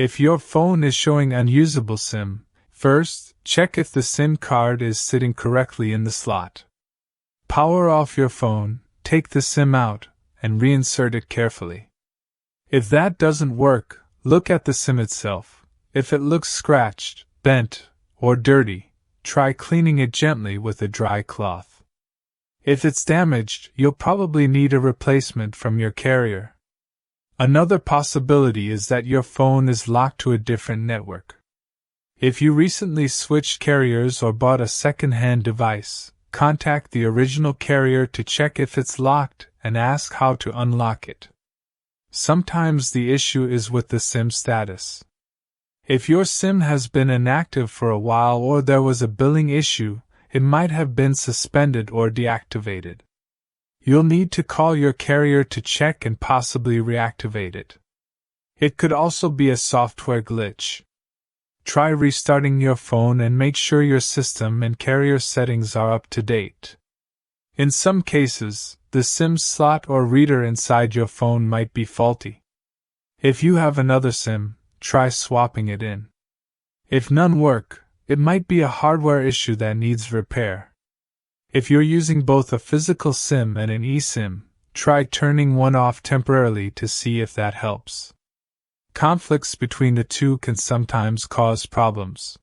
If your phone is showing unusable SIM, first, check if the SIM card is sitting correctly in the slot. Power off your phone, take the SIM out, and reinsert it carefully. If that doesn't work, look at the SIM itself. If it looks scratched, bent, or dirty, try cleaning it gently with a dry cloth. If it's damaged, you'll probably need a replacement from your carrier. Another possibility is that your phone is locked to a different network. If you recently switched carriers or bought a second-hand device, contact the original carrier to check if it's locked and ask how to unlock it. Sometimes the issue is with the SIM status. If your SIM has been inactive for a while or there was a billing issue, it might have been suspended or deactivated. You'll need to call your carrier to check and possibly reactivate it. It could also be a software glitch. Try restarting your phone and make sure your system and carrier settings are up to date. In some cases, the SIM slot or reader inside your phone might be faulty. If you have another SIM, try swapping it in. If none work, it might be a hardware issue that needs repair. If you're using both a physical SIM and an eSIM, try turning one off temporarily to see if that helps. Conflicts between the two can sometimes cause problems.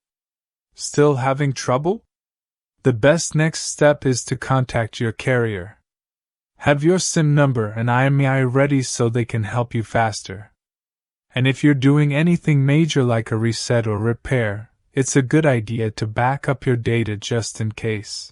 Still having trouble? The best next step is to contact your carrier. Have your SIM number and IMEI ready so they can help you faster. And if you're doing anything major like a reset or repair, it's a good idea to back up your data just in case.